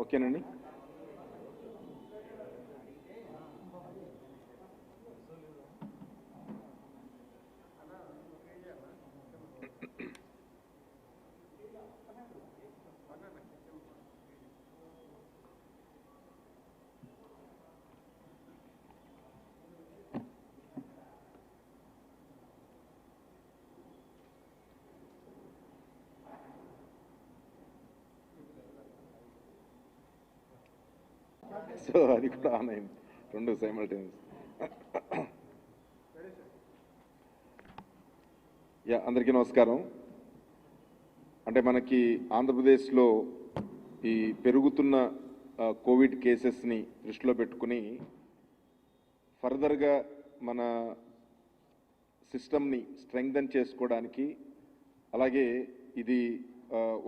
ఓకేనండి. సో అది కూడా ఆన్ అయింది, రెండు సైమల్టేనియస్. అందరికీ నమస్కారం. అంటే మనకి ఆంధ్రప్రదేశ్లో ఈ పెరుగుతున్న కోవిడ్ కేసెస్ని దృష్టిలో పెట్టుకుని ఫర్దర్గా మన సిస్టమ్ని స్ట్రెంగ్థెన్ చేసుకోవడానికి, అలాగే ఇది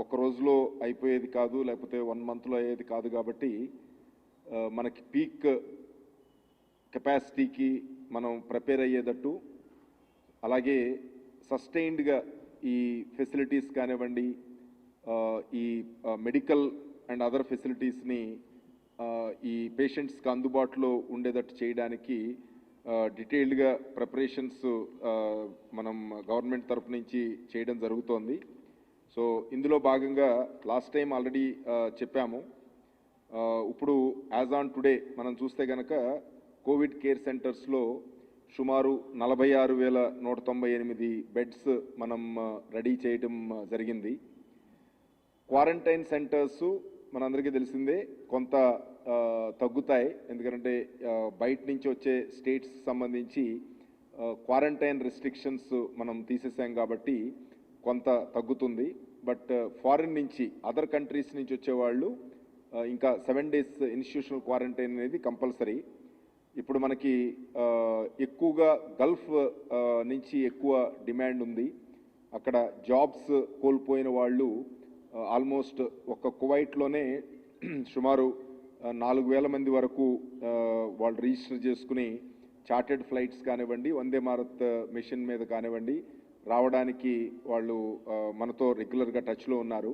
ఒక రోజులో అయిపోయేది కాదు, లేకపోతే 1 మంత్లో అయ్యేది కాదు, కాబట్టి మనకి పీక్ కెపాసిటీకి మనం ప్రిపేర్ అయ్యేటట్టు, అలాగే సస్టైన్డ్గా ఈ ఫెసిలిటీస్ కానివ్వండి, ఈ మెడికల్ అండ్ అదర్ ఫెసిలిటీస్ని ఈ పేషెంట్స్కి అందుబాటులో ఉండేటట్టు చేయడానికి డీటెయిల్డ్గా ప్రిపరేషన్స్ మనం గవర్నమెంట్ తరఫు నుంచి చేయడం జరుగుతోంది. సో ఇందులో భాగంగా లాస్ట్ టైం ఆల్రెడీ చెప్పాము. ఇప్పుడు యాజ్ ఆన్ టుడే మనం చూస్తే కనుక కోవిడ్ కేర్ సెంటర్స్లో సుమారు 46,198 బెడ్స్ మనం రెడీ చేయడం జరిగింది. క్వారంటైన్ సెంటర్స్ మనందరికీ తెలిసిందే కొంత తగ్గుతాయి, ఎందుకంటే బయట నుంచి వచ్చే స్టేట్స్ సంబంధించి క్వారంటైన్ రెస్ట్రిక్షన్స్ మనం తీసేసాం కాబట్టి కొంత తగ్గుతుంది. బట్ ఫారిన్ నుంచి, అదర్ కంట్రీస్ నుంచి వచ్చేవాళ్ళు ఇంకా 7 days ఇన్స్టిట్యూషనల్ క్వారంటైన్ అనేది కంపల్సరీ. ఇప్పుడు మనకి ఎక్కువగా గల్ఫ్ నుంచి ఎక్కువ డిమాండ్ ఉంది. అక్కడ జాబ్స్ కోల్పోయిన వాళ్ళు ఆల్మోస్ట్ ఒక కువైట్లోనే సుమారు 4,000 మంది వరకు వాళ్ళు రిజిస్టర్ చేసుకుని చార్టెడ్ ఫ్లైట్స్ కానివ్వండి, వందే భారత్ మిషన్ మీద కానివ్వండి రావడానికి వాళ్ళు మనతో రెగ్యులర్గా టచ్లో ఉన్నారు.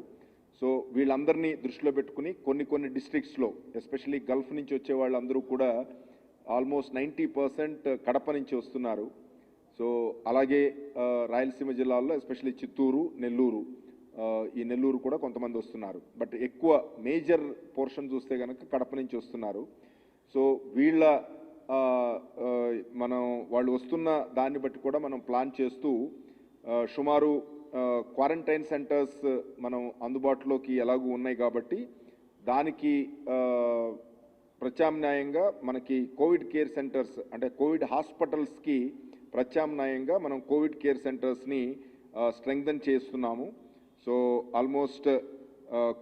సో వీళ్ళందరినీ దృష్టిలో పెట్టుకుని కొన్ని డిస్ట్రిక్ట్స్లో, ఎస్పెషల్లీ గల్ఫ్ నుంచి వచ్చే వాళ్ళందరూ కూడా ఆల్మోస్ట్ 90% కడప నుంచి వస్తున్నారు. సో అలాగే రాయలసీమ జిల్లాల్లో ఎస్పెషల్లీ చిత్తూరు, నెల్లూరు, ఈ నెల్లూరు కూడా కొంతమంది వస్తున్నారు. బట్ ఎక్కువ మేజర్ పోర్షన్ చూస్తే కనుక కడప నుంచి వస్తున్నారు. సో వీళ్ళ మనం వాళ్ళు వస్తున్న దాన్ని బట్టి కూడా మనం ప్లాన్ చేస్తూ సుమారు క్వారంటైన్ సెంటర్స్ మనం అందుబాటులోకి ఎలాగూ ఉన్నాయి కాబట్టి దానికి ప్రత్యామ్నాయంగా మనకి కోవిడ్ కేర్ సెంటర్స్, అంటే కోవిడ్ హాస్పిటల్స్కి ప్రత్యామ్నాయంగా మనం కోవిడ్ కేర్ సెంటర్స్ని స్ట్రెంగ్థెన్ చేస్తున్నాము. సో ఆల్మోస్ట్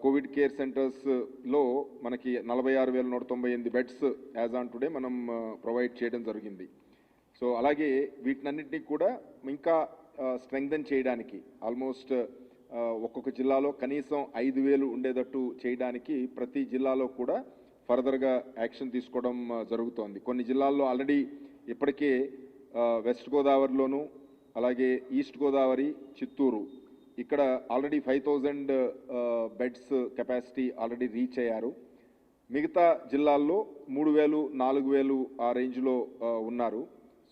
కోవిడ్ కేర్ సెంటర్స్లో మనకి 46,198 బెడ్స్ యాజ్ ఆన్ టుడే మనం ప్రొవైడ్ చేయడం జరిగింది. సో అలాగే వీటినన్నింటినీ కూడా ఇంకా స్ట్రెంగ్థెన్ చేయడానికి ఆల్మోస్ట్ ఒక్కొక్క జిల్లాలో కనీసం 5,000 ఉండేటట్టు చేయడానికి ప్రతి జిల్లాలో కూడా ఫర్దర్గా యాక్షన్ తీసుకోవడం జరుగుతోంది. కొన్ని జిల్లాల్లో ఆల్రెడీ ఇప్పటికే వెస్ట్ గోదావరిలోను, అలాగే ఈస్ట్ గోదావరి, చిత్తూరు ఇక్కడ already 5,000 beds capacity already reach అయ్యారు. మిగతా జిల్లాల్లో 3,000, 4,000 ఆ రేంజ్లో ఉన్నారు.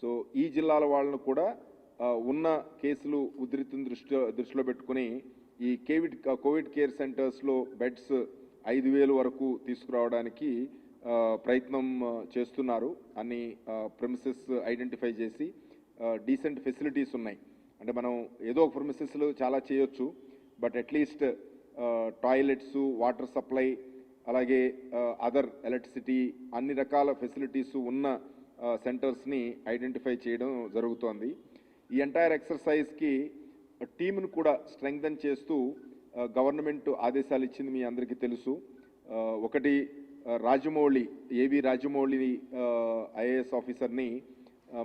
సో ఈ జిల్లాల వాళ్ళను కూడా ఉన్న కేసులు ఉధృతిని దృష్టిలో పెట్టుకుని ఈ కోవిడ్ కేర్ సెంటర్స్లో బెడ్స్ 5,000 వరకు తీసుకురావడానికి ప్రయత్నం చేస్తున్నారు. అన్ని ప్రెమిసెస్ ఐడెంటిఫై చేసి డీసెంట్ ఫెసిలిటీస్ ఉన్నాయి. అంటే మనం ఏదో ఒక ప్రెమిసెస్లో చాలా చేయొచ్చు, but at least toilets, water supply, అలాగే అదర్ ఎలక్ట్రిసిటీ, అన్ని రకాల ఫెసిలిటీస్ ఉన్న సెంటర్స్ని ఐడెంటిఫై చేయడం జరుగుతోంది. ఈ ఎంటైర్ ఎక్సర్సైజ్కి టీంను కూడా స్ట్రెంగ్థెన్ చేస్తూ గవర్నమెంట్ ఆదేశాలు ఇచ్చింది, మీ అందరికీ తెలుసు. ఒకటి రాజమౌళి, ఏవి రాజమౌళి ఐఏఎస్ ఆఫీసర్ని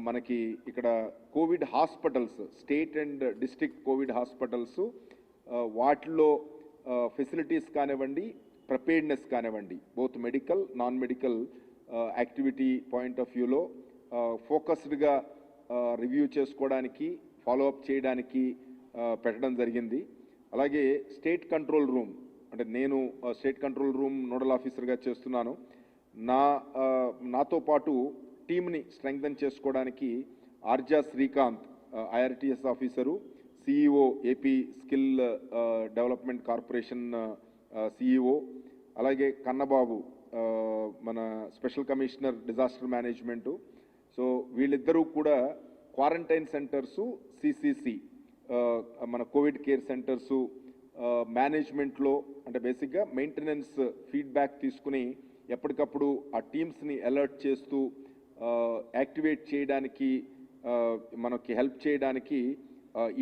మనకి ఇక్కడ Covid hospitals, state and district Covid hospitals వాటిల్లో ఫెసిలిటీస్ కానివ్వండి, ప్రిపేర్డ్నెస్ కానివ్వండి, both medical, non medical activity point of వ్యూలో ఫోకస్డ్గా రివ్యూ చేసుకోవడానికి, ఫాలోఅప్ చేయడానికి, పెట్టడం జరిగింది. అలాగే స్టేట్ కంట్రోల్ రూమ్, అంటే నేను స్టేట్ కంట్రోల్ రూమ్ నోడల్ ఆఫీసర్గా చేస్తున్నాను. నాతో పాటు టీంని స్ట్రెంగ్థన్ చేసుకోవడానికి Arja Srikanth IRTS officer, CEO AP skill development corporation CEO, అలాగే కన్నబాబు మన special commissioner disaster management. So వీళ్ళిద్దరూ కూడా క్వారంటైన్ సెంటర్సు, సిసిసి మన కోవిడ్ కేర్ సెంటర్సు మేనేజ్మెంట్లో, అంటే బేసిక్గా మెయింటెనెన్స్ ఫీడ్బ్యాక్ తీసుకుని ఎప్పటికప్పుడు ఆ టీమ్స్ని అలర్ట్ చేస్తూ యాక్టివేట్ చేయడానికి, మనకి హెల్ప్ చేయడానికి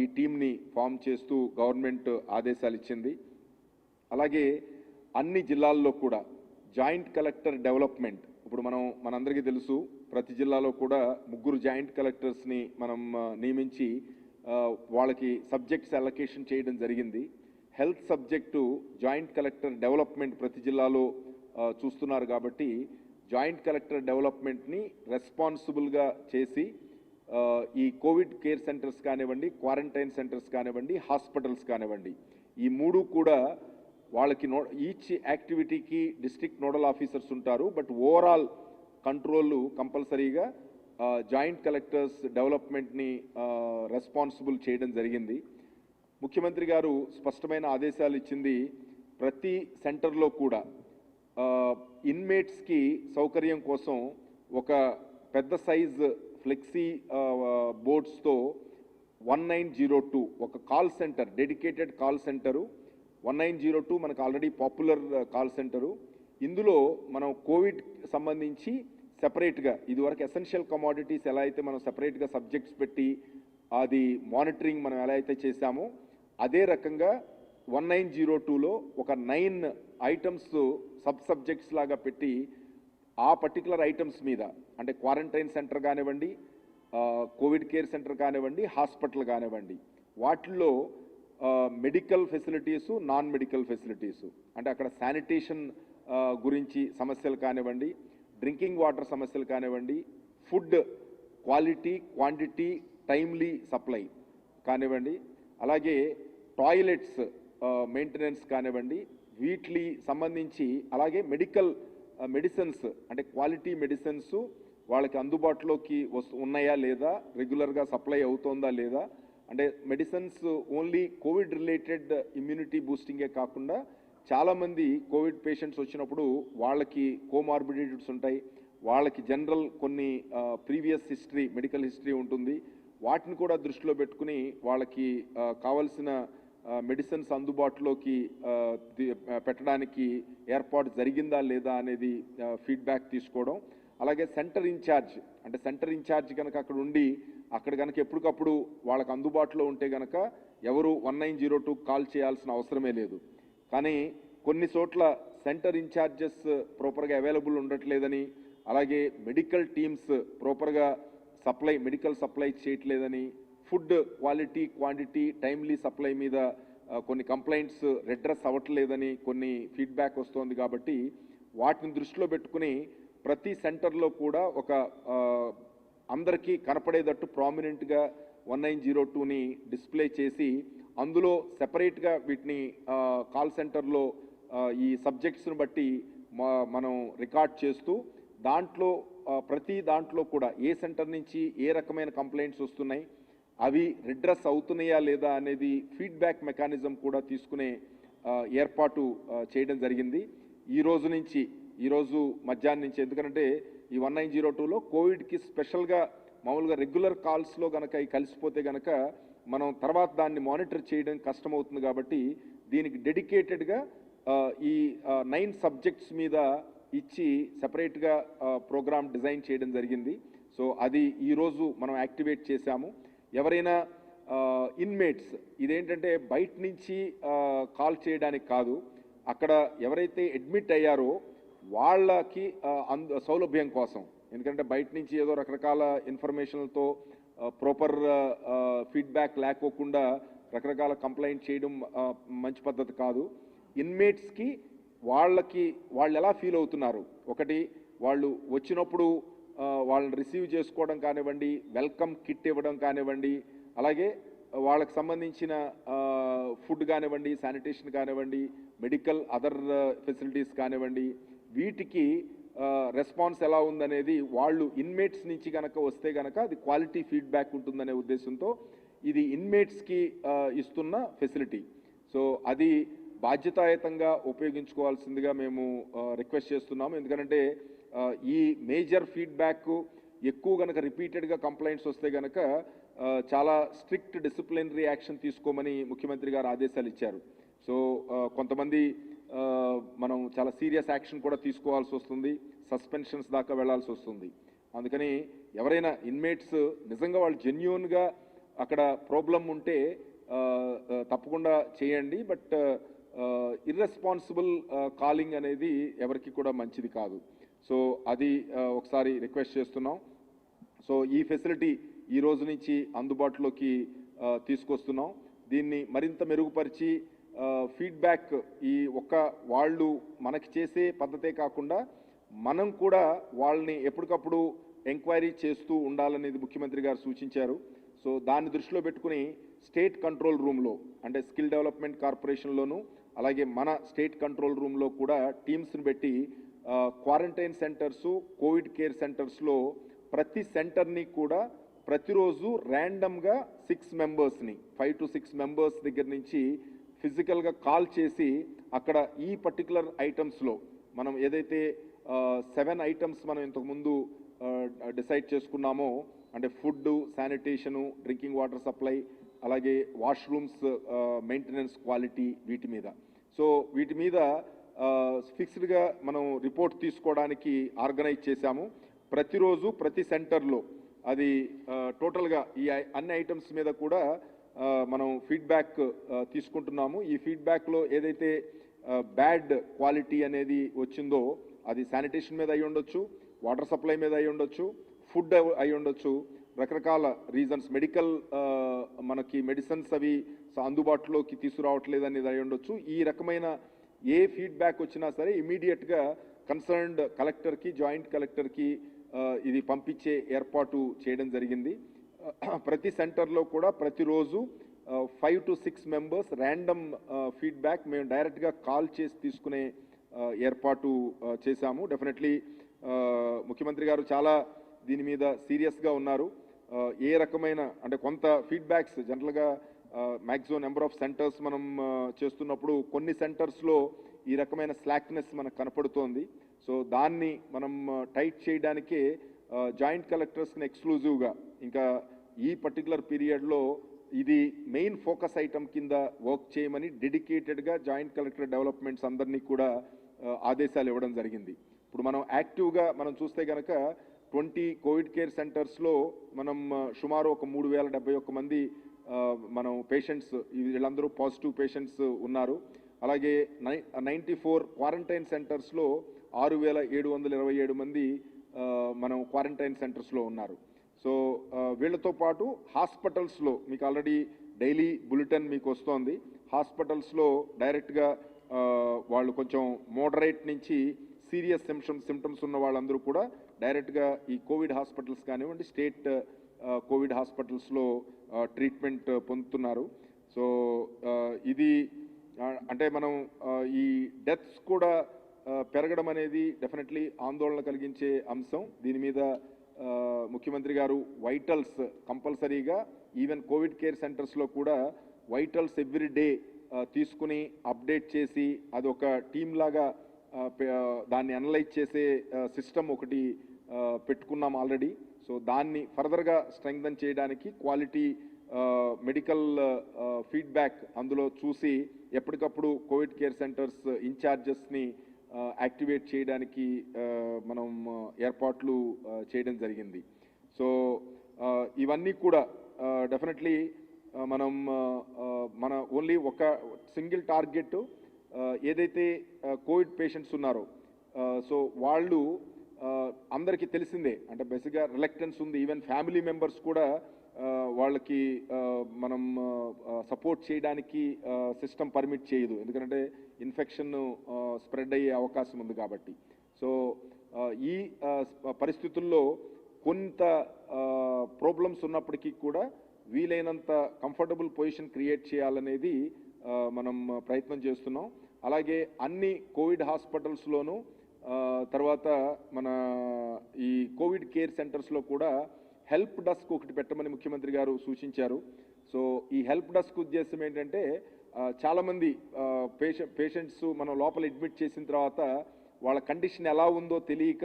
ఈ టీంని ఫామ్ చేస్తూ గవర్నమెంట్ ఆదేశాలు ఇచ్చింది. అలాగే అన్ని జిల్లాల్లో కూడా జాయింట్ కలెక్టర్ డెవలప్మెంట్, ఇప్పుడు మనందరికీ తెలుసు ప్రతి జిల్లాలో కూడా 3 జాయింట్ కలెక్టర్స్ని మనం నియమించి వాళ్ళకి సబ్జెక్ట్స్ అలొకేషన్ చేయడం జరిగింది. Health subject joint collector development ప్రతి జిల్లాలో చూస్తున్నారు కాబట్టి జాయింట్ కలెక్టర్ డెవలప్మెంట్ని రెస్పాన్సిబుల్గా చేసి ఈ కోవిడ్ కేర్ సెంటర్స్ కానివ్వండి, క్వారంటైన్ సెంటర్స్ కానివ్వండి, హాస్పిటల్స్ కానివ్వండి, ఈ 3 కూడా వాళ్ళకి ఈచ్ యాక్టివిటీకి డిస్ట్రిక్ట్ నోడల్ ఆఫీసర్స్ ఉంటారు. బట్ ఓవరాల్ కంట్రోల్ కంపల్సరీగా జాయింట్ కలెక్టర్స్ డెవలప్మెంట్ని రెస్పాన్సిబుల్ చేయడం జరిగింది. ముఖ్యమంత్రి గారు స్పష్టమైన ఆదేశాలు ఇచ్చింది. ప్రతి సెంటర్లో కూడా ఇన్మేట్స్కి సౌకర్యం కోసం ఒక పెద్ద సైజ్ ఫ్లెక్సీ బోర్డ్స్తో 1902 ఒక call centre, dedicated call centre 1902 మనకు ఆల్రెడీ పాపులర్ కాల్ సెంటరు. ఇందులో మనం కోవిడ్ సంబంధించి సెపరేట్గా, ఇదివరకు ఎసెన్షియల్ కమోడిటీస్ ఎలా అయితే మనం సెపరేట్గా సబ్జెక్ట్స్ పెట్టి అది మానిటరింగ్ మనం ఎలా అయితే చేశామో అదే రకంగా 1902లో ఒక 9 ఐటమ్స్ సబ్జెక్ట్స్ లాగా పెట్టి ఆ పర్టికులర్ ఐటమ్స్ మీద, అంటే క్వారంటైన్ సెంటర్ కానివ్వండి, కోవిడ్ కేర్ సెంటర్ కానివ్వండి, హాస్పిటల్ కానివ్వండి, వాటిల్లో medical facilities, non medical facilities, అంటే అక్కడ శానిటేషన్ గురించి సమస్యలు కానివ్వండి, డ్రింకింగ్ వాటర్ సమస్యలు కానివ్వండి, food quality, quantity, timely supply కానివ్వండి, అలాగే టాయిలెట్స్ మెయింటెనెన్స్ కానివ్వండి, వీటికి సంబంధించి, అలాగే మెడిసిన్స్, అంటే క్వాలిటీ మెడిసిన్స్ వాళ్ళకి అందుబాటులోకి ఉన్నాయా లేదా, రెగ్యులర్గా సప్లై అవుతోందా లేదా, అంటే medicines only Covid related immunity బూస్టింగే కాకుండా చాలామంది కోవిడ్ పేషెంట్స్ వచ్చినప్పుడు వాళ్ళకి కోమార్బిడిటీస్ ఉంటాయి, వాళ్ళకి జనరల్ కొన్ని ప్రీవియస్ హిస్టరీ, మెడికల్ హిస్టరీ ఉంటుంది. వాటిని కూడా దృష్టిలో పెట్టుకుని వాళ్ళకి కావాల్సిన మెడిసిన్స్ అందుబాటులోకి పెట్టడానికి ఏర్పాటు జరిగిందా లేదా అనేది ఫీడ్బ్యాక్ తీసుకోవడం. అలాగే సెంటర్ ఇన్ఛార్జ్, అంటే సెంటర్ ఇన్ఛార్జ్ కనుక అక్కడ ఉండి అక్కడ కనుక ఎప్పటికప్పుడు వాళ్ళకి అందుబాటులో ఉంటే కనుక ఎవరు 1902 కాల్ చేయాల్సిన అవసరమే లేదు. కానీ కొన్ని చోట్ల సెంటర్ ఇన్ఛార్జెస్ ప్రాపర్గా అవైలబుల్ ఉండట్లేదని, అలాగే మెడికల్ టీమ్స్ ప్రాపర్గా మెడికల్ సప్లై చేయట్లేదని, food quality, quantity, timely supply మీద కొన్ని కంప్లైంట్స్ రెడ్రెస్ అవ్వట్లేదని కొన్ని ఫీడ్బ్యాక్ వస్తోంది. కాబట్టి వాటిని దృష్టిలో పెట్టుకుని ప్రతి సెంటర్లో కూడా ఒక అందరికీ కనపడేటట్టు ప్రామినెంట్గా 1902ని డిస్ప్లే చేసి అందులో సెపరేట్గా వీటిని కాల్ సెంటర్లో ఈ సబ్జెక్ట్స్ను బట్టి మనం రికార్డ్ చేస్తూ ప్రతి దాంట్లో కూడా ఏ సెంటర్ నుంచి ఏ రకమైన కంప్లైంట్స్ వస్తున్నాయి, అవి రిడ్రెస్ అవుతున్నాయా లేదా అనేది ఫీడ్బ్యాక్ మెకానిజం కూడా తీసుకునే ఏర్పాటు చేయడం జరిగింది. ఈరోజు మధ్యాహ్నం నుంచి, ఎందుకంటే ఈ 1902లో కోవిడ్కి స్పెషల్గా మామూలుగా రెగ్యులర్ కాల్స్లో కనుక కలిసిపోతే కనుక మనం తర్వాత దాన్ని మానిటర్ చేయడం కష్టమవుతుంది. కాబట్టి దీనికి డెడికేటెడ్గా ఈ 9 సబ్జెక్ట్స్ మీద ఇచ్చి సెపరేట్గా ప్రోగ్రామ్ డిజైన్ చేయడం జరిగింది. సో అది ఈరోజు మనం యాక్టివేట్ చేశాము. ఎవరైనా ఇన్మేట్స్, ఇదేంటంటే బయట నుంచి కాల్ చేయడానికి కాదు, అక్కడ ఎవరైతే అడ్మిట్ అయ్యారో వాళ్ళకి సౌలభ్యం కోసం, ఎందుకంటే బయట నుంచి ఏదో రకరకాల ఇన్ఫర్మేషన్లతో ప్రాపర్ ఫీడ్బ్యాక్ లేకోకుండా రకరకాల కంప్లైంట్ చేయడం మంచి పద్ధతి కాదు. ఇన్మేట్స్కి వాళ్ళు ఎలా ఫీల్ అవుతున్నారు, ఒకటి వాళ్ళు వచ్చినప్పుడు వాళ్ళని రిసీవ్ చేసుకోవడం కానివ్వండి, వెల్కమ్ కిట్ ఇవ్వడం కానివ్వండి, అలాగే వాళ్ళకి సంబంధించిన ఫుడ్ కానివ్వండి, శానిటేషన్ కానివ్వండి, మెడికల్ అదర్ ఫెసిలిటీస్ కానివ్వండి, వీటికి రెస్పాన్స్ ఎలా ఉందనేది వాళ్ళు ఇన్మేట్స్ నుంచి కనుక వస్తే కనుక అది క్వాలిటీ ఫీడ్బ్యాక్ ఉంటుందనే ఉద్దేశంతో ఇది ఇన్మేట్స్కి ఇస్తున్న ఫెసిలిటీ. సో అది బాధ్యతాయుతంగా ఉపయోగించుకోవాల్సిందిగా మేము రిక్వెస్ట్ చేస్తున్నాము. ఎందుకంటే ఈ మేజర్ ఫీడ్బ్యాక్ ఎక్కువ కనుక రిపీటెడ్గా కంప్లైంట్స్ వస్తే కనుక చాలా స్ట్రిక్ట్ డిసిప్లినరీ యాక్షన్ తీసుకోమని ముఖ్యమంత్రి గారు ఆదేశాలు ఇచ్చారు. సో కొంతమంది మనం చాలా సీరియస్ యాక్షన్ కూడా తీసుకోవాల్సి వస్తుంది, సస్పెన్షన్స్ దాకా వెళ్లాల్సి వస్తుంది. అందుకని ఎవరైనా ఇన్మేట్స్ నిజంగా వాళ్ళు జెన్యూన్గా అక్కడ ప్రాబ్లం ఉంటే తప్పకుండా చేయండి. బట్ ఇర్రెస్పాన్సిబుల్ కాలింగ్ అనేది ఎవరికి కూడా మంచిది కాదు. సో అది ఒకసారి రిక్వెస్ట్ చేస్తున్నాం. సో ఈ ఫెసిలిటీ ఈ రోజు నుంచి అందుబాటులోకి తీసుకొస్తున్నాం. దీన్ని మరింత మెరుగుపరిచి ఫీడ్బ్యాక్ ఈ ఒక్క వాళ్ళు మనకి చేసే పద్ధతే కాకుండా మనం కూడా వాళ్ళని ఎప్పటికప్పుడు ఎంక్వైరీ చేస్తూ ఉండాలనేది ముఖ్యమంత్రి గారు సూచించారు. సో దాన్ని దృష్టిలో పెట్టుకుని స్టేట్ కంట్రోల్ రూమ్లో అంటే స్కిల్ డెవలప్మెంట్ కార్పొరేషన్లోను అలాగే మన స్టేట్ కంట్రోల్ రూమ్లో కూడా టీమ్స్ని పెట్టి క్వారంటైన్ సెంటర్సు, కోవిడ్ కేర్ సెంటర్స్లో ప్రతి సెంటర్ని కూడా ప్రతిరోజు ర్యాండమ్గా 6 మెంబర్స్ని 5 to 6 మెంబర్స్ దగ్గర నుంచి ఫిజికల్గా కాల్ చేసి అక్కడ ఈ పర్టికులర్ ఐటమ్స్లో మనం ఏదైతే 7 ఐటమ్స్ మనం ఇంతకుముందు డిసైడ్ చేసుకున్నామో అంటే food, sanitation, drinking water supply, అలాగే వాష్రూమ్స్ మెయింటెనెన్స్, క్వాలిటీ, వీటి మీద. సో వీటి మీద ఫిక్స్డ్గా మనం రిపోర్ట్ తీసుకోవడానికి ఆర్గనైజ్ చేశాము. ప్రతిరోజు ప్రతి సెంటర్లో అది టోటల్గా ఈ అన్ని ఐటమ్స్ మీద కూడా మనం ఫీడ్బ్యాక్ తీసుకుంటున్నాము. ఈ ఫీడ్బ్యాక్లో ఏదైతే బ్యాడ్ క్వాలిటీ అనేది వచ్చిందో అది శానిటేషన్ మీద అయి ఉండొచ్చు, వాటర్ సప్లై మీద అయి ఉండొచ్చు, ఫుడ్ అయి ఉండొచ్చు, రకరకాల రీజన్స్, మెడికల్ మనకి మెడిసిన్స్ అవి అందుబాటులోకి తీసుకురావట్లేదు అనేది అయి ఉండొచ్చు. ఈ రకమైన ఏ ఫీడ్బ్యాక్ వచ్చినా సరే ఇమీడియట్గా కన్సర్న్డ్ కలెక్టర్కి, జాయింట్ కలెక్టర్కి ఇది పంపించే ఏర్పాటు చేయడం జరిగింది. ప్రతి సెంటర్లో కూడా ప్రతిరోజు 5 to 6 మెంబర్స్ ర్యాండమ్ ఫీడ్బ్యాక్ మేము డైరెక్ట్గా కాల్ చేసి తీసుకునే ఏర్పాటు చేశాము. డెఫినెట్లీ ముఖ్యమంత్రి గారు చాలా దీని మీద సీరియస్గా ఉన్నారు. ఏ రకమైన అంటే కొంత ఫీడ్బ్యాక్స్ జనరల్గా మ్యాక్సిమం నెంబర్ ఆఫ్ సెంటర్స్ మనం చేస్తున్నప్పుడు కొన్ని సెంటర్స్లో ఈ రకమైన స్లాక్నెస్ మనకు కనపడుతోంది. సో దాన్ని మనం టైట్ చేయడానికే జాయింట్ కలెక్టర్స్ని ఎక్స్క్లూజివ్గా ఇంకా ఈ పర్టికులర్ పీరియడ్లో ఇది మెయిన్ ఫోకస్ ఐటమ్ కింద వర్క్ చేయమని డెడికేటెడ్గా జాయింట్ కలెక్టర్ డెవలప్మెంట్స్ అందరినీ కూడా ఆదేశాలు ఇవ్వడం జరిగింది. ఇప్పుడు మనం యాక్టివ్గా మనం చూస్తే కనుక 20 కోవిడ్ కేర్ సెంటర్స్లో మనం సుమారు ఒక 3071 మంది మనం పేషెంట్స్, వీళ్ళందరూ పాజిటివ్ పేషెంట్స్ ఉన్నారు. అలాగే 94 క్వారంటైన్ సెంటర్స్లో 6727 మంది మనం క్వారంటైన్ సెంటర్స్లో ఉన్నారు. సో వీళ్ళతో పాటు హాస్పిటల్స్లో మీకు ఆల్రెడీ డైలీ బులెటిన్ మీకు వస్తోంది. హాస్పిటల్స్లో డైరెక్ట్గా వాళ్ళు కొంచెం మోడరేట్ నుంచి సీరియస్ సిమ్టమ్స్ ఉన్న వాళ్ళందరూ కూడా డైరెక్ట్గా ఈ కోవిడ్ హాస్పిటల్స్ కానివ్వండి, స్టేట్ కోవిడ్ హాస్పిటల్స్లో ట్రీట్మెంట్ పొందుతున్నారు. సో ఇది అంటే మనం ఈ డెత్స్ కూడా పెరగడం అనేది డెఫినెట్లీ ఆందోళన కలిగించే అంశం. దీని మీద ముఖ్యమంత్రి గారు వైటల్స్ కంపల్సరీగా ఈవెన్ కోవిడ్ కేర్ సెంటర్స్లో కూడా వైటల్స్ ఎవ్రీ డే తీసుకుని అప్డేట్ చేసి అది ఒక టీమ్ లాగా దాన్ని అనలైజ్ చేసే సిస్టమ్ ఒకటి పెట్టుకున్నాం ఆల్రెడీ. సో దాన్ని ఫర్దర్గా స్ట్రెంగ్థన్ చేయడానికి క్వాలిటీ మెడికల్ ఫీడ్బ్యాక్ అందులో చూసి ఎప్పటికప్పుడు కోవిడ్ కేర్ సెంటర్స్ ఇన్ఛార్జెస్ని యాక్టివేట్ చేయడానికి మనం ఏర్పాట్లు చేయడం జరిగింది. సో ఇవన్నీ కూడా డెఫినెట్లీ మనం మన ఓన్లీ ఒక సింగిల్ టార్గెట్ ఏదైతే కోవిడ్ పేషెంట్స్ ఉన్నారో సో వాళ్ళు అందరికీ తెలిసిందే అంటే బేసిక్గా రిలక్టెన్స్ ఉంది. ఈవెన్ ఫ్యామిలీ మెంబర్స్ కూడా వాళ్ళకి మనం సపోర్ట్ చేయడానికి సిస్టమ్ పర్మిట్ చేయదు, ఎందుకంటే ఇన్ఫెక్షన్ స్ప్రెడ్ అయ్యే అవకాశం ఉంది కాబట్టి. సో ఈ పరిస్థితుల్లో కొంత ప్రాబ్లమ్స్ ఉన్నప్పటికీ కూడా వీలైనంత కంఫర్టబుల్ పొజిషన్ క్రియేట్ చేయాలనేది మనం ప్రయత్నం చేస్తున్నాం. అలాగే అన్ని కోవిడ్ హాస్పిటల్స్లోనూ తర్వాత మన ఈ కోవిడ్ కేర్ సెంటర్స్లో కూడా హెల్ప్ డెస్క్ ఒకటి పెట్టమని ముఖ్యమంత్రి గారు సూచించారు. సో ఈ హెల్ప్ డెస్క్ ఉద్దేశం ఏంటంటే చాలామంది పేషెంట్స్ మనం లోపల అడ్మిట్ చేసిన తర్వాత వాళ్ళ కండిషన్ ఎలా ఉందో తెలియక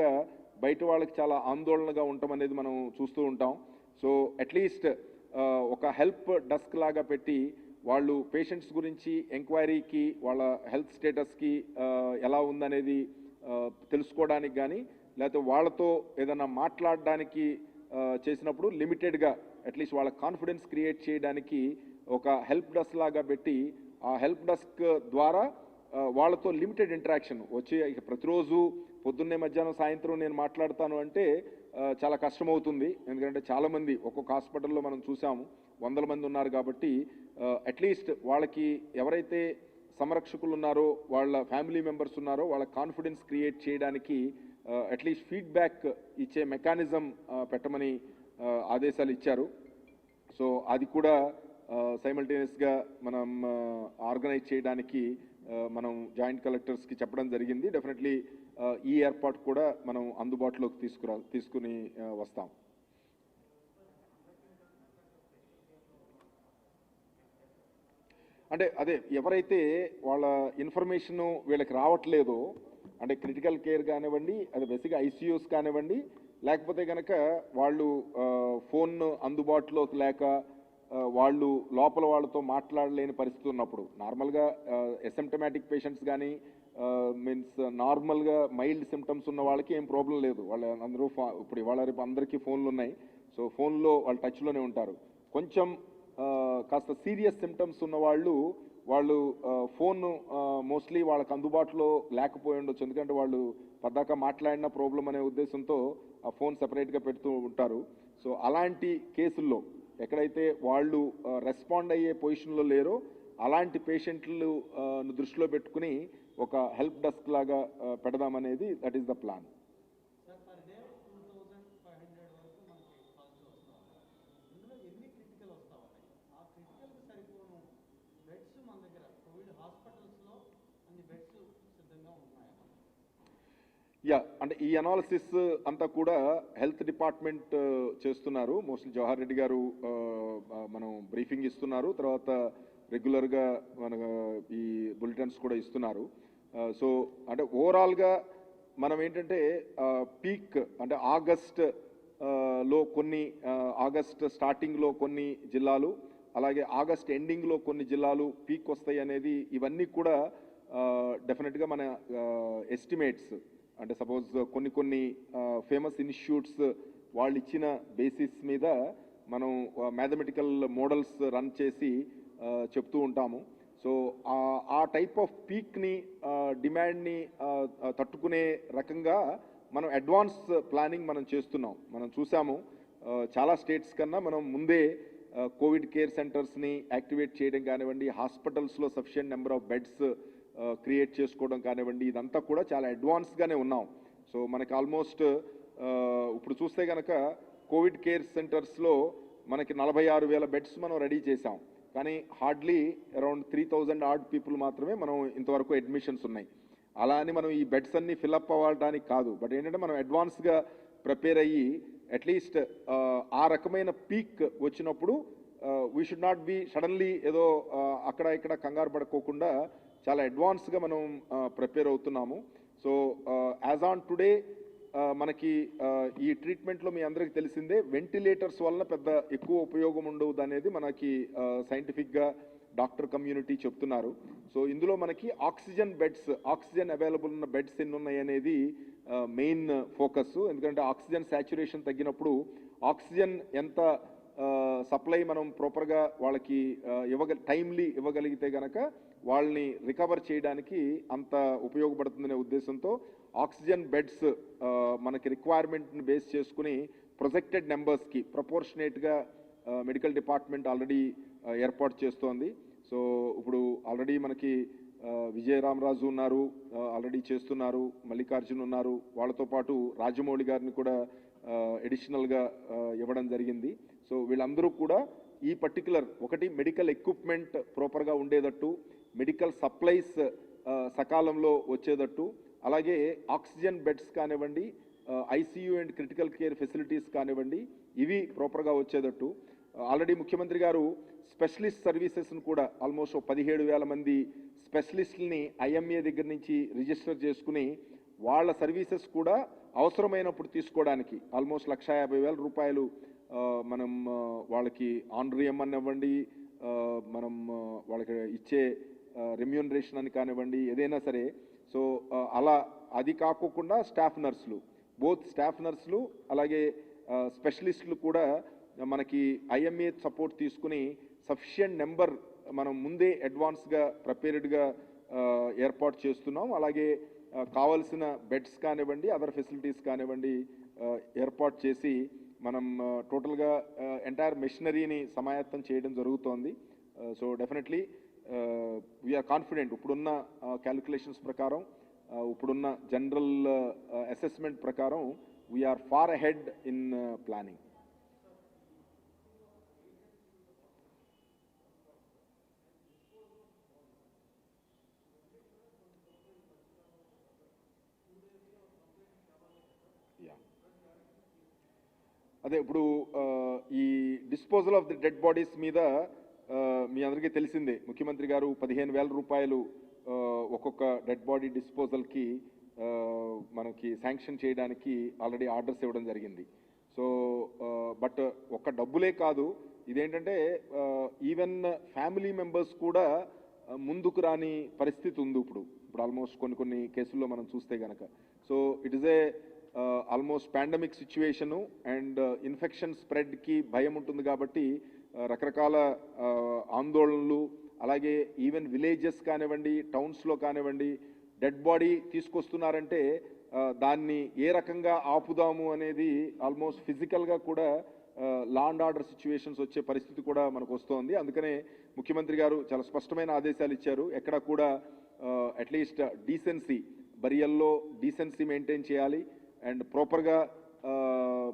బయట వాళ్ళకి చాలా ఆందోళనగా ఉండటం అనేది మనం చూస్తూ ఉంటాం. సో అట్లీస్ట్ ఒక హెల్ప్ డెస్క్ లాగా పెట్టి వాళ్ళు పేషెంట్స్ గురించి ఎంక్వైరీకి వాళ్ళ హెల్త్ స్టేటస్కి ఎలా ఉందనేది తెలుసుకోవడానికి కానీ లేకపోతే వాళ్ళతో ఏదైనా మాట్లాడడానికి చేసినప్పుడు లిమిటెడ్గా అట్లీస్ట్ వాళ్ళ కాన్ఫిడెన్స్ క్రియేట్ చేయడానికి ఒక హెల్ప్ డెస్క్ లాగా పెట్టి ఆ హెల్ప్ డెస్క్ ద్వారా వాళ్ళతో లిమిటెడ్ ఇంటరాక్షన్ వచ్చి ప్రతిరోజు పొద్దున్నే మధ్యాహ్నం సాయంత్రం నేను మాట్లాడతాను అంటే చాలా కష్టమవుతుంది. ఎందుకంటే చాలామంది ఒక్కొక్క హాస్పిటల్లో మనం చూసాము, 100 మంది ఉన్నారు. కాబట్టి అట్లీస్ట్ వాళ్ళకి ఎవరైతే సంరక్షకులు ఉన్నారో వాళ్ళ ఫ్యామిలీ మెంబర్స్ ఉన్నారో వాళ్ళ కాన్ఫిడెన్స్ క్రియేట్ చేయడానికి అట్లీస్ట్ ఫీడ్బ్యాక్ ఇచ్చే మెకానిజం పెట్టమని ఆదేశాలు ఇచ్చారు. సో అది కూడా సైమల్టేనియస్గా మనం ఆర్గనైజ్ చేయడానికి మనం జాయింట్ కలెక్టర్స్కి చెప్పడం జరిగింది. డెఫినెట్లీ ఈ ఏర్పాటు కూడా మనం అందుబాటులోకి తీసుకుని వస్తాం. అంటే అదే ఎవరైతే వాళ్ళ ఇన్ఫర్మేషన్ వీళ్ళకి రావట్లేదో అంటే క్రిటికల్ కేర్ కానివ్వండి, అది బేసిక్గా ఐసీయూస్ కానివ్వండి, లేకపోతే కనుక వాళ్ళు ఫోన్ అందుబాటులోకి లేక వాళ్ళు లోపల వాళ్ళతో మాట్లాడలేని పరిస్థితి ఉన్నప్పుడు నార్మల్గా ఎసిమ్టమాటిక్ పేషెంట్స్ కానీ మీన్స్ నార్మల్గా మైల్డ్ సిమ్టమ్స్ ఉన్న వాళ్ళకి ఏం ప్రాబ్లం లేదు. వాళ్ళు అందరూ ఇప్పుడు ఇవాళ రేపు అందరికీ ఫోన్లు ఉన్నాయి. సో ఫోన్లో వాళ్ళు టచ్లోనే ఉంటారు. కొంచెం కాస్త సీరియస్ సిమ్టమ్స్ ఉన్న వాళ్ళు ఫోన్ మోస్ట్లీ వాళ్ళకి అందుబాటులో లేకపోయి ఉండొచ్చు. ఎందుకంటే వాళ్ళు పద్దాక మాట్లాడిన ప్రాబ్లం అనే ఉద్దేశంతో ఆ ఫోన్ సెపరేట్గా పెడుతూ ఉంటారు. సో అలాంటి కేసుల్లో ఎక్కడైతే వాళ్ళు రెస్పాండ్ అయ్యే పొజిషన్లో లేరో అలాంటి పేషెంట్లు దృష్టిలో పెట్టుకుని ఒక హెల్ప్ డెస్క్ లాగా పెడదామనేది that is the plan. Yeah, అంటే ఈ అనాలిసిస్ అంతా కూడా హెల్త్ డిపార్ట్మెంట్ చేస్తున్నారు. మోస్ట్లీ జవహర్ రెడ్డి గారు మనం బ్రీఫింగ్ ఇస్తున్నారు. తర్వాత రెగ్యులర్గా మన ఈ బులెటిన్స్ కూడా ఇస్తున్నారు. సో అంటే ఓవరాల్గా మనం ఏంటంటే పీక్ అంటే ఆగస్ట్లో కొన్ని ఆగస్ట్ స్టార్టింగ్లో కొన్ని జిల్లాలు, అలాగే ఆగస్ట్ ఎండింగ్లో కొన్ని జిల్లాలు పీక్ వస్తాయి అనేది ఇవన్నీ కూడా డెఫినెట్గా మన ఎస్టిమేట్స్. అంటే సపోజ్ కొన్ని ఫేమస్ ఇన్స్టిట్యూట్స్ వాళ్ళు ఇచ్చిన బేసిస్ మీద మనం మ్యాథమెటికల్ మోడల్స్ రన్ చేసి చెప్తూ ఉంటాము. సో ఆ టైప్ ఆఫ్ పీక్ని డిమాండ్ని తట్టుకునే రకంగా మనం అడ్వాన్స్ ప్లానింగ్ మనం చేస్తున్నాం. మనం చూసాము చాలా స్టేట్స్ కన్నా మనం ముందే కోవిడ్ కేర్ సెంటర్స్ని యాక్టివేట్ చేయడం కానివ్వండి, హాస్పిటల్స్లో sufficient number of beds create చేసుకోవడం కానివ్వండి, ఇదంతా కూడా చాలా అడ్వాన్స్గానే ఉన్నాం. సో మనకి ఆల్మోస్ట్ ఇప్పుడు చూస్తే కనుక కోవిడ్ కేర్ సెంటర్స్లో మనకి 46,000 బెడ్స్ మనం రెడీ చేసాం. కానీ హార్డ్లీ అరౌండ్ 3,000 ఆడ్ పీపుల్ మాత్రమే మనం ఇంతవరకు అడ్మిషన్స్ ఉన్నాయి. అలా అని మనం ఈ బెడ్స్ అన్ని ఫిల్అప్ అవ్వడానికి కాదు, బట్ ఏంటంటే మనం అడ్వాన్స్గా ప్రిపేర్ అయ్యి అట్లీస్ట్ ఆ రకమైన పీక్ వచ్చినప్పుడు we should not be suddenly ఏదో అక్కడ ఇక్కడ కంగారు పడుకోకుండా చాలా అడ్వాన్స్గా మనం ప్రిపేర్ అవుతున్నాము. సో యాజ్ ఆన్ టుడే మనకి ఈ ట్రీట్మెంట్లో మీ అందరికీ తెలిసిందే వెంటిలేటర్స్ వలన పెద్ద ఎక్కువ ఉపయోగం ఉండదు అనేది మనకి సైంటిఫిక్గా డాక్టర్ కమ్యూనిటీ చెప్తున్నారు. సో ఇందులో మనకి ఆక్సిజన్ అవైలబుల్ ఉన్న బెడ్స్ ఎన్ని ఉన్నాయి అనేది మెయిన్ ఫోకస్. ఎందుకంటే ఆక్సిజన్ సాచురేషన్ తగ్గినప్పుడు ఆక్సిజన్ ఎంత సప్లై మనం ప్రాపర్గా వాళ్ళకి టైమ్లీ ఇవ్వగలిగితే కనుక వాళ్ళని రికవర్ చేయడానికి అంత ఉపయోగపడుతుందనే ఉద్దేశంతో ఆక్సిజన్ బెడ్స్ మనకి రిక్వైర్మెంట్ని బేస్ చేసుకుని ప్రొజెక్టెడ్ నెంబర్స్కి ప్రపోర్షనేట్గా మెడికల్ డిపార్ట్మెంట్ ఆల్రెడీ ఏర్పాటు చేస్తోంది. సో ఇప్పుడు ఆల్రెడీ మనకి విజయరామరాజు ఉన్నారు, ఆల్రెడీ చేస్తున్నారు, మల్లికార్జున్ ఉన్నారు, వాళ్ళతో పాటు రాజమౌళి గారిని కూడా ఎడిషనల్గా ఇవ్వడం జరిగింది. సో వీళ్ళందరూ కూడా ఈ పర్టికులర్ ఒకటి మెడికల్ ఎక్విప్మెంట్ ప్రాపర్గా ఉండేటట్టు, మెడికల్ సప్లైస్ సకాలంలో వచ్చేటట్టు, అలాగే ఆక్సిజన్ బెడ్స్ కానివ్వండి, ICU and critical care facilities కానివ్వండి, ఇవి ప్రాపర్గా వచ్చేటట్టు. ఆల్రెడీ ముఖ్యమంత్రి గారు స్పెషలిస్ట్ సర్వీసెస్ను కూడా ఆల్మోస్ట్ 17,000 మంది స్పెషలిస్టుల్ని ఐఎంఏ దగ్గర నుంచి రిజిస్టర్ చేసుకుని వాళ్ళ సర్వీసెస్ కూడా అవసరమైనప్పుడు తీసుకోవడానికి ఆల్మోస్ట్ 1,50,000 రూపాయలు మనం వాళ్ళకి ఆనరేరియం అనివ్వండి, మనం వాళ్ళకి ఇచ్చే రెమ్యూనరేషన్ అని కానివ్వండి, ఏదైనా సరే. సో అలా అది కాకోకుండా స్టాఫ్ నర్సులు, బోత్ స్టాఫ్ నర్సులు అలాగే స్పెషలిస్టులు కూడా మనకి ఐఎంఏ సపోర్ట్ తీసుకుని సఫిషియంట్ నెంబర్ మనం ముందే అడ్వాన్స్గా ప్రిపేర్డ్గా ఏర్పాటు చేస్తున్నాం. అలాగే కావాల్సిన బెడ్స్ కానివ్వండి, అదర్ ఫెసిలిటీస్ కానివ్వండి ఏర్పాటు చేసి మనం టోటల్గా ఎంటైర్ మెషినరీని సమాయత్తం చేయడం జరుగుతోంది. So definitely we are confident. ఇప్పుడున్న క్యాలిక్యులేషన్స్ ప్రకారం, ఇప్పుడున్న జనరల్ అసెస్మెంట్ ప్రకారం we are far ahead in planning. అదే ఇప్పుడు ఈ disposal of the dead bodies మీద మీ అందరికీ తెలిసిందే, ముఖ్యమంత్రి గారు 15,000 రూపాయలు ఒక్కొక్క డెడ్ బాడీ డిస్పోజల్కి మనకి శాంక్షన్ చేయడానికి ఆల్రెడీ ఆర్డర్స్ ఇవ్వడం జరిగింది. సో బట్ ఒక్క డబ్బులే కాదు, ఇదేంటంటే ఈవెన్ ఫ్యామిలీ మెంబర్స్ కూడా ముందుకు రాని పరిస్థితి ఉంది ఇప్పుడు ఆల్మోస్ట్ కొన్ని కేసుల్లో మనం చూస్తే గనక. So it is a almost pandemic situation and infection స్ప్రెడ్కి భయం ఉంటుంది కాబట్టి రకరకాల ఆందోళనలు, అలాగే ఈవెన్ విలేజెస్ కానివ్వండి, టౌన్స్లో కానివ్వండి, డెడ్ బాడీ తీసుకొస్తున్నారంటే దాన్ని ఏ రకంగా ఆపుదాము అనేది ఆల్మోస్ట్ ఫిజికల్గా కూడా లా అండ్ ఆర్డర్ సిచ్యువేషన్స్ వచ్చే పరిస్థితి కూడా మనకు వస్తోంది. అందుకనే ముఖ్యమంత్రి గారు చాలా స్పష్టమైన ఆదేశాలు ఇచ్చారు. ఎక్కడ కూడా అట్లీస్ట్ డీసెన్సీ, బరియల్లో డీసెన్సీ మెయింటైన్ చేయాలి అండ్ ప్రాపర్గా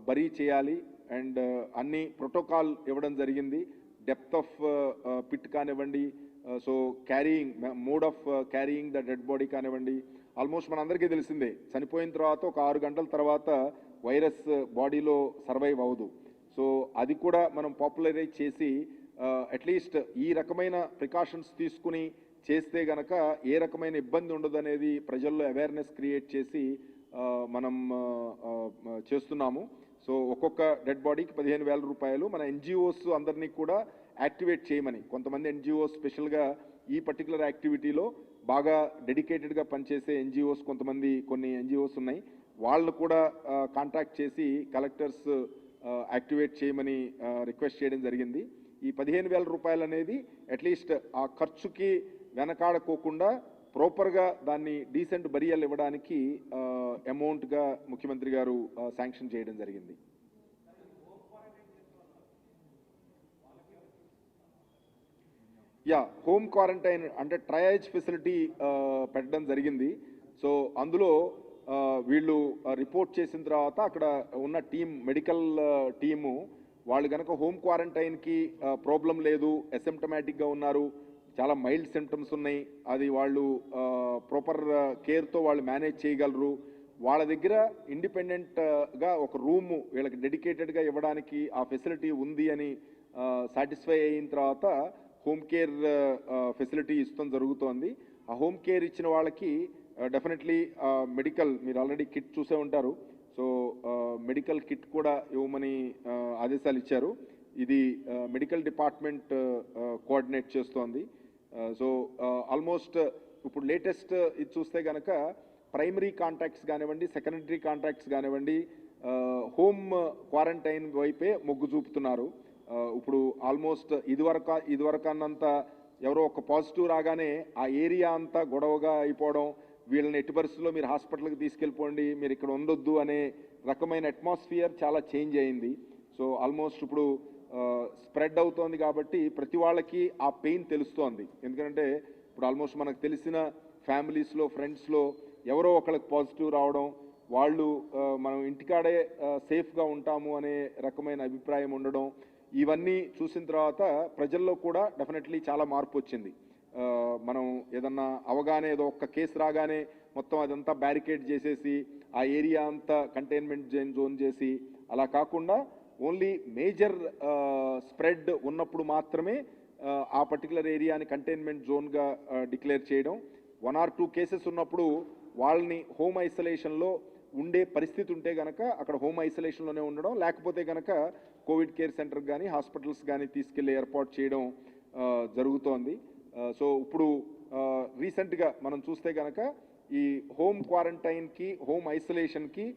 బరీ చేయాలి అండ్ అన్ని ప్రోటోకాల్ ఇవ్వడం జరిగింది. డెప్త్ ఆఫ్ పిట్ కానివ్వండి, so carrying, mode of carrying the dead body కానివ్వండి. ఆల్మోస్ట్ మనందరికీ తెలిసిందే, చనిపోయిన తర్వాత ఒక 6 గంటల తర్వాత వైరస్ బాడీలో సర్వైవ్ అవ్వదు. సో అది కూడా మనం పాపులరైజ్ చేసి అట్లీస్ట్ ఈ రకమైన ప్రికాషన్స్ తీసుకుని చేస్తే గనక ఏ రకమైన ఇబ్బంది ఉండదు అనేది ప్రజల్లో అవేర్నెస్ క్రియేట్ చేసి మనం చేస్తున్నాము. సో ఒక్కొక్క డెడ్ బాడీకి 15,000 రూపాయలు. మన ఎన్జిఓస్ అందరినీ కూడా యాక్టివేట్ చేయమని, కొంతమంది ఎన్జిఓస్ స్పెషల్గా ఈ పర్టికులర్ యాక్టివిటీలో బాగా డెడికేటెడ్గా పనిచేసే ఎన్జిఓస్ కొన్ని ఎన్జిఓస్ ఉన్నాయి, వాళ్ళు కూడా కాంటాక్ట్ చేసి కలెక్టర్స్ యాక్టివేట్ చేయమని రిక్వెస్ట్ చేయడం జరిగింది. ఈ 15,000 రూపాయలు అనేది అట్లీస్ట్ ఆ ఖర్చుకి వెనకాడకోకుండా ప్రాపర్గా దాన్ని డీసెంట్ బరియల్ ఇవ్వడానికి అమౌంట్గా ముఖ్యమంత్రి గారు శాంక్షన్ చేయడం జరిగింది. హోమ్ క్వారంటైన్ అంటే ట్రయాజ్ ఫెసిలిటీ పెట్టడం జరిగింది. సో అందులో వీళ్ళు రిపోర్ట్ చేసిన తర్వాత అక్కడ ఉన్న మెడికల్ టీము వాళ్ళు కనుక హోమ్ క్వారంటైన్కి ప్రాబ్లం లేదు, అసిమ్టమాటిక్గా ఉన్నారు, చాలా మైల్డ్ సిమ్టమ్స్ ఉన్నాయి, అది వాళ్ళు ప్రాపర్ కేర్తో వాళ్ళు మేనేజ్ చేయగలరు, వాళ్ళ దగ్గర ఇండిపెండెంట్గా ఒక రూము వీళ్ళకి డెడికేటెడ్గా ఇవ్వడానికి ఆ ఫెసిలిటీ ఉంది అని సాటిస్ఫై అయిన తర్వాత హోమ్ కేర్ ఫెసిలిటీ ఇస్తాం జరుగుతోంది. ఆ హోమ్ కేర్ ఇచ్చిన వాళ్ళకి డెఫినెట్లీ మెడికల్, మీరు ఆల్రెడీ కిట్ చూసే ఉంటారు, సో మెడికల్ కిట్ కూడా ఇవ్వమని ఆదేశాలు ఇచ్చారు. ఇది మెడికల్ డిపార్ట్మెంట్ కోఆర్డినేట్ చేస్తోంది. సో ఆల్మోస్ట్ ఇప్పుడు లేటెస్ట్ ఇది చూస్తే కనుక ప్రైమరీ కాంటాక్ట్స్ కానివ్వండి, సెకండరీ కాంటాక్ట్స్ కానివ్వండి, హోమ్ క్వారంటైన్ వైపే మొగ్గు చూపుతున్నారు. ఇప్పుడు ఆల్మోస్ట్ ఇదివరకు అన్నంత ఎవరో ఒక పాజిటివ్ రాగానే ఆ ఏరియా అంతా గొడవగా అయిపోవడం, వీళ్ళని ఎట్టి పరిస్థితుల్లో మీరు హాస్పిటల్కి తీసుకెళ్ళిపోండి, మీరు ఇక్కడ ఉండొద్దు అనే రకమైన అట్మాస్ఫియర్ చాలా చేంజ్ అయింది. సో ఆల్మోస్ట్ ఇప్పుడు స్ప్రెడ్ అవుతోంది కాబట్టి ప్రతి వాళ్ళకి ఆ పెయిన్ తెలుస్తోంది. ఎందుకంటే ఇప్పుడు ఆల్మోస్ట్ మనకు తెలిసిన ఫ్యామిలీస్లో, ఫ్రెండ్స్లో ఎవరో ఒకళ్ళకి పాజిటివ్ రావడం, వాళ్ళు మనం ఇంటికాడే సేఫ్గా ఉంటాము అనే రకమైన అభిప్రాయం ఉండడం, ఇవన్నీ చూసిన తర్వాత ప్రజల్లో కూడా డెఫినెట్లీ చాలా మార్పు వచ్చింది. మనం ఏదన్నా అవగానే ఏదో ఒక్క కేసు రాగానే మొత్తం అదంతా బ్యారికేడ్ చేసేసి ఆ ఏరియా అంతా కంటైన్మెంట్ జోన్ చేసి అలా కాకుండా ఓన్లీ మేజర్ స్ప్రెడ్ ఉన్నప్పుడు మాత్రమే ఆ పర్టికులర్ ఏరియాని కంటైన్మెంట్ జోన్గా డిక్లేర్ చేయడం. 1 or 2 కేసెస్ ఉన్నప్పుడు వాళ్ళని హోమ్ ఐసోలేషన్లో ఉండే పరిస్థితి ఉంటే కనుక అక్కడ హోమ్ ఐసోలేషన్లోనే ఉండడం, లేకపోతే కనుక కోవిడ్ కేర్ సెంటర్ కానీ హాస్పిటల్స్ కానీ తీసుకెళ్లి ఏర్పాటు చేయడం జరుగుతోంది. సో ఇప్పుడు రీసెంట్గా మనం చూస్తే కనుక ఈ హోమ్ క్వారంటైన్కి హోమ్ ఐసోలేషన్కి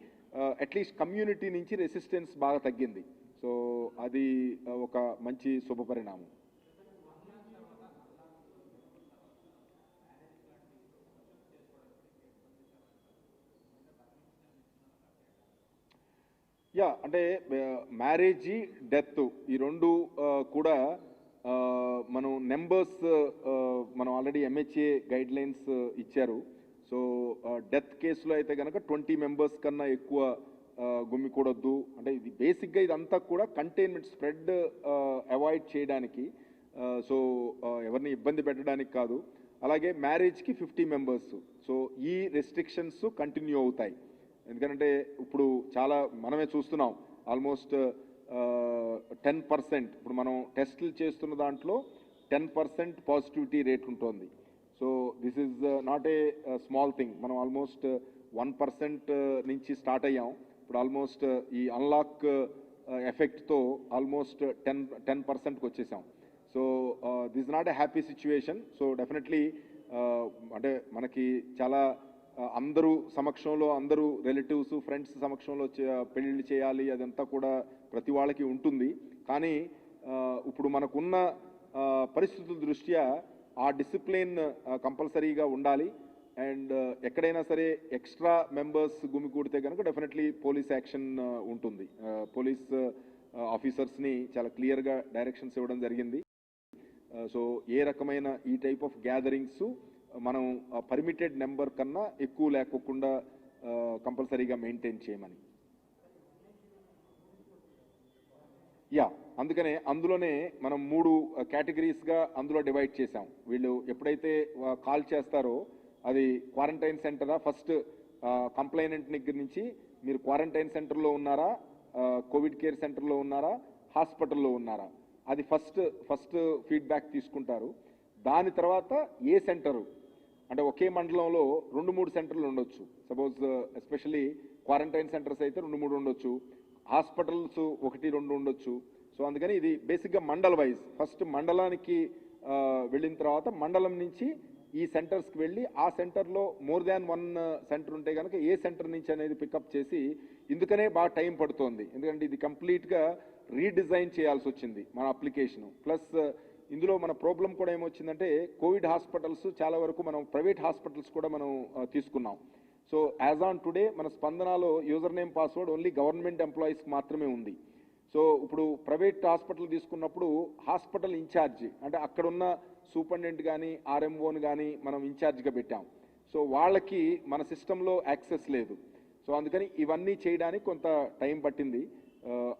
అట్లీస్ట్ కమ్యూనిటీ నుంచి రెసిస్టెన్స్ బాగా తగ్గింది. సో అది ఒక మంచి శుభపరిణామం. యా, అంటే మ్యారేజ్ డెత్ ఈ రెండు కూడా మనం నెంబర్స్ మనం ఆల్రెడీ MHA గైడ్ లైన్స్ ఇచ్చారు. సో డెత్ కేసులో అయితే కనుక 20 మెంబర్స్ కన్నా ఎక్కువ గుమ్మికూడొద్దు. అంటే ఇది బేసిక్గా ఇదంతా కూడా కంటైన్మెంట్ స్ప్రెడ్ అవాయిడ్ చేయడానికి, సో ఎవరిని ఇబ్బంది పెట్టడానికి కాదు. అలాగే మ్యారేజ్కి 50 మెంబర్స్. సో ఈ రెస్ట్రిక్షన్స్ కంటిన్యూ అవుతాయి. ఎందుకంటే ఇప్పుడు చాలా మనమే చూస్తున్నాం, ఆల్మోస్ట్ 10%. ఇప్పుడు మనం టెస్టులు చేస్తున్న దాంట్లో 10% పాజిటివిటీ రేట్ ఉంటుంది. So this is not a small thing. మనం ఆల్మోస్ట్ 1% నుంచి స్టార్ట్ అయ్యాం. ఇప్పుడు ఆల్మోస్ట్ ఈ అన్లాక్ ఎఫెక్ట్తో ఆల్మోస్ట్ 10%కి వచ్చేసాం. So this not a happy situation. So definitely అంటే మనకి చాలా అందరూ సమక్షంలో, అందరూ రిలేటివ్స్ ఫ్రెండ్స్ సమక్షంలో పెళ్ళిళ్ళు చేయాలి, అదంతా కూడా ప్రతి వాళ్ళకి ఉంటుంది. కానీ ఇప్పుడు మనకున్న పరిస్థితుల దృష్ట్యా ఆ డిసిప్లిన్ కంపల్సరీగా ఉండాలి. అండ్ ఎక్కడైనా సరే ఎక్స్ట్రా మెంబర్స్ గుమికూడితే కనుక డెఫినెట్లీ పోలీస్ యాక్షన్ ఉంటుంది. పోలీస్ ఆఫీసర్స్ని చాలా క్లియర్గా డైరెక్షన్స్ ఇవ్వడం జరిగింది. సో ఏ రకమైన ఈ టైప్ ఆఫ్ గ్యాదరింగ్స్ మనం పర్మిటెడ్ నెంబర్ కన్నా ఎక్కువ లేకోకుండా కంపల్సరీగా మెయింటైన్ చేయమని. యా, అందుకనే అందులోనే మనం 3 కేటగిరీస్గా అందులో డివైడ్ చేసాం. వీళ్ళు ఎప్పుడైతే కాల్ చేస్తారో అది క్వారంటైన్ సెంటరా, ఫస్ట్ కంప్లైనెంట్ దగ్గర నుంచి మీరు క్వారంటైన్ సెంటర్లో ఉన్నారా, కోవిడ్ కేర్ సెంటర్లో ఉన్నారా, హాస్పిటల్లో ఉన్నారా, అది ఫస్ట్ ఫీడ్బ్యాక్ తీసుకుంటారు. దాని తర్వాత ఏ సెంటరు, అంటే ఒకే మండలంలో 2-3 సెంటర్లు ఉండొచ్చు. సపోజ్ ఎస్పెషల్లీ క్వారంటైన్ సెంటర్స్ అయితే 2-3 ఉండొచ్చు, హాస్పిటల్స్ 1-2 ఉండొచ్చు. సో అందుకని ఇది బేసిక్గా మండల్ వైజ్. ఫస్ట్ మండలానికి వెళ్ళిన తర్వాత మండలం నుంచి ఈ సెంటర్స్కి వెళ్ళి ఆ సెంటర్లో మోర్ దాన్ 1 సెంటర్ ఉంటే కనుక ఏ సెంటర్ నుంచి అనేది పికప్ చేసి, ఇందుకనే బాగా టైం పడుతోంది. ఎందుకంటే ఇది కంప్లీట్గా రీడిజైన్ చేయాల్సి వచ్చింది మన అప్లికేషను. ప్లస్ ఇందులో మన ప్రాబ్లం కూడా ఏమొచ్చిందంటే కోవిడ్ హాస్పిటల్స్ చాలా వరకు మనం ప్రైవేట్ హాస్పిటల్స్ కూడా మనం తీసుకున్నాం. సో యాజ్ ఆన్ టుడే మన స్పందనలో user name password only government ఎంప్లాయీస్కి మాత్రమే ఉంది. సో ఇప్పుడు ప్రైవేట్ హాస్పిటల్ తీసుకున్నప్పుడు హాస్పిటల్ ఇన్ఛార్జ్, అంటే అక్కడున్న సూపరింటెండెంట్ కానీ RMOని కానీ మనం ఇన్ఛార్జ్గా పెట్టాం. సో వాళ్ళకి మన సిస్టంలో యాక్సెస్ లేదు. సో అందుకని ఇవన్నీ చేయడానికి కొంత టైం పట్టింది.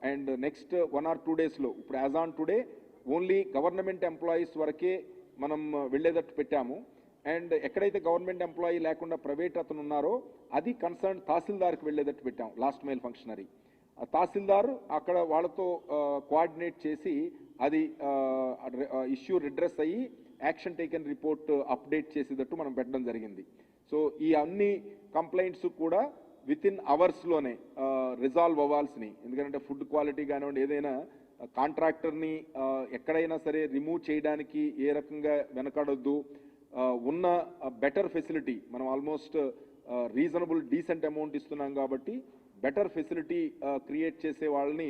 అండ్ నెక్స్ట్ 1 or 2 డేస్లో ఇప్పుడు as on today only government employees వరకే మనం వెళ్ళేటట్టు పెట్టాము. అండ్ ఎక్కడైతే గవర్నమెంట్ ఎంప్లాయీ లేకుండా ప్రైవేట్ అతను ఉన్నారో అది కన్సర్న్ తహసీల్దార్కి వెళ్ళేటట్టు పెట్టాం, లాస్ట్ మైల్ ఫంక్షనరీ. తహసీల్దార్ అక్కడ వాళ్ళతో కోఆర్డినేట్ చేసి అది ఇష్యూ రిడ్రెస్ అయ్యి యాక్షన్ టేకెన్ రిపోర్ట్ అప్డేట్ చేసేటట్టు మనం పెట్టడం జరిగింది. సో ఈ అన్ని కంప్లైంట్స్ కూడా వితిన్ అవర్స్లోనే రిజాల్వ్ అవ్వాల్సినవి. ఎందుకంటే ఫుడ్ క్వాలిటీ కానివ్వండి, ఏదైనా కాంట్రాక్టర్ని ఎక్కడైనా సరే రిమూవ్ చేయడానికి ఏ రకంగా వెనకాడొద్దు. ఉన్న బెటర్ ఫెసిలిటీ మనం ఆల్మోస్ట్ రీజనబుల్ డీసెంట్ అమౌంట్ ఇస్తున్నాం కాబట్టి బెటర్ ఫెసిలిటీ క్రియేట్ చేసే వాళ్ళని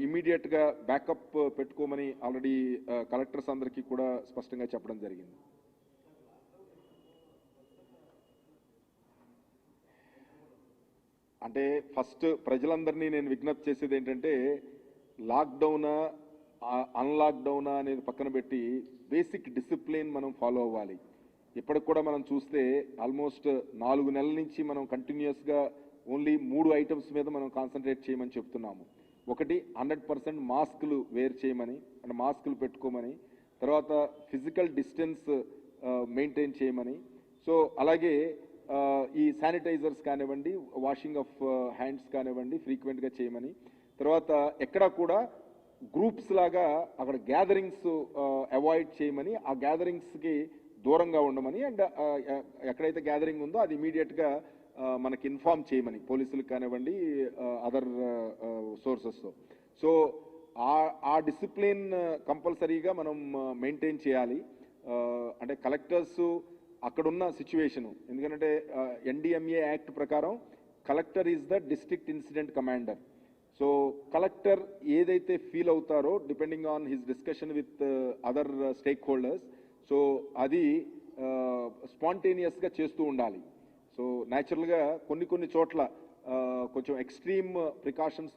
ఇమీడియట్గా బ్యాకప్ పెట్టుకోమని ఆల్రెడీ కలెక్టర్స్ అందరికీ కూడా స్పష్టంగా చెప్పడం జరిగింది. అంటే ఫస్ట్ ప్రజలందరినీ నేను విజ్ఞప్తి చేసేది ఏంటంటే, లాక్డౌనా అన్లాక్డౌనా అనేది పక్కన పెట్టి బేసిక్ డిసిప్లిన్ మనం ఫాలో అవ్వాలి. ఇప్పటికి కూడా మనం చూస్తే ఆల్మోస్ట్ 4 నెలల నుంచి మనం కంటిన్యూస్గా ఓన్లీ 3 ఐటమ్స్ మీద మనం కాన్సన్ట్రేట్ చేయమని చెప్తున్నాము. ఒకటి 100% మాస్కులు వేర్ చేయమని, అంటే మాస్కులు పెట్టుకోమని, తర్వాత ఫిజికల్ డిస్టెన్స్ మెయింటైన్ చేయమని, సో అలాగే ఈ శానిటైజర్స్ కానివ్వండి, వాషింగ్ ఆఫ్ హ్యాండ్స్ కానివ్వండి ఫ్రీక్వెంట్గా చేయమని, తర్వాత ఎక్కడా కూడా గ్రూప్స్ లాగా అక్కడ గ్యాదరింగ్స్ అవాయిడ్ చేయమని, ఆ గ్యాదరింగ్స్కి దూరంగా ఉండమని, అండ్ ఎక్కడైతే గ్యాదరింగ్ ఉందో అది ఇమీడియట్గా మనకి ఇన్ఫార్మ్ చేయమని పోలీసులకు కానివ్వండి అదర్ సోర్సెస్తో. సో ఆ డిసిప్లిన్ కంపల్సరీగా మనం మెయింటైన్ చేయాలి. అంటే కలెక్టర్స్ అక్కడున్న సిచ్యువేషను, ఎందుకంటే NDMA యాక్ట్ ప్రకారం collector is the district incident commander. So collector ఏదైతే ఫీల్ అవుతారో depending on his discussion with other stake holders, so అది స్పాంటేనియస్గా చేస్తూ ఉండాలి. సో న్యాచురల్గా కొన్ని చోట్ల కొంచెం ఎక్స్ట్రీమ్ ప్రికాషన్స్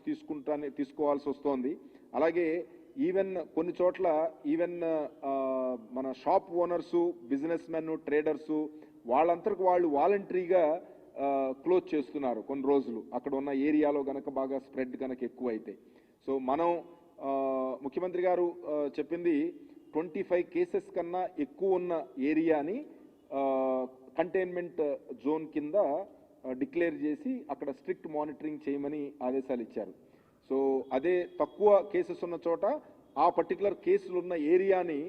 తీసుకోవాల్సి వస్తోంది. అలాగే ఈవెన్ కొన్ని చోట్ల ఈవెన్ మన షాప్ ఓనర్సు, బిజినెస్ మెన్, ట్రేడర్సు వాళ్ళంతరకు వాళ్ళు వాలంటరీగా క్లోజ్ చేస్తున్నారు కొన్ని రోజులు, అక్కడ ఉన్న ఏరియాలో గనక బాగా స్ప్రెడ్ కనుక ఎక్కువ అయితే. సో మనం ముఖ్యమంత్రి గారు చెప్పింది 25 కేసెస్ కన్నా ఎక్కువ ఉన్న ఏరియాని కంటైన్మెంట్ జోన్ కింద డిక్లేర్ చేసి అక్కడ స్ట్రిక్ట్ మానిటరింగ్ చేయమని ఆదేశాలు ఇచ్చారు. సో అదే తక్కువ కేసెస్ ఉన్న చోట ఆ పర్టికులర్ కేసులు ఉన్న ఏరియాని,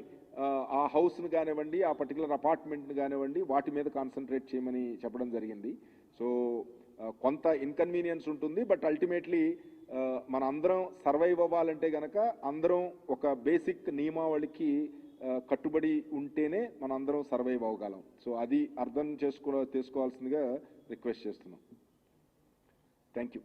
ఆ హౌస్ని కానివ్వండి, ఆ పర్టికులర్ అపార్ట్మెంట్ని కానివ్వండి, వాటి మీద కాన్సన్ట్రేట్ చేయమని చెప్పడం జరిగింది. సో కొంత ఇన్కన్వీనియన్స్ ఉంటుంది, బట్ అల్టిమేట్లీ మన అందరం సర్వైవ్ అవ్వాలంటే గనక అందరం ఒక బేసిక్ నియమావళికి కట్టుబడి ఉంటేనే మన అందరం సర్వైవ్ అవ్వగలం. సో అది అర్థం చేసుకోవాల్సిందిగా రిక్వెస్ట్ చేస్తున్నాం. Thank you.